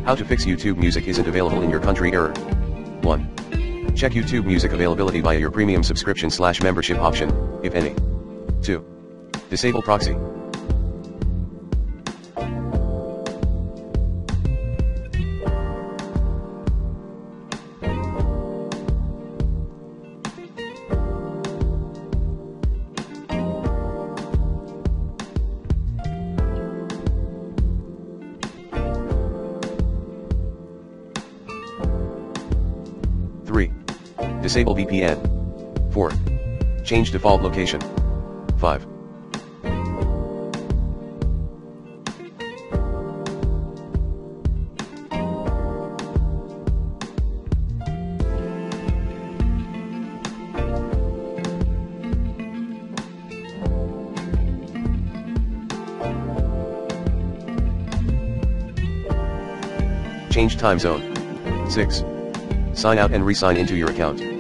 How to fix YouTube Music isn't available in your country error. 1. Check YouTube Music availability via your premium subscription/membership option, if any. 2. Disable proxy. 3. Disable VPN. 4. Change default location. 5. Change time zone. 6. Sign out and re-sign into your account.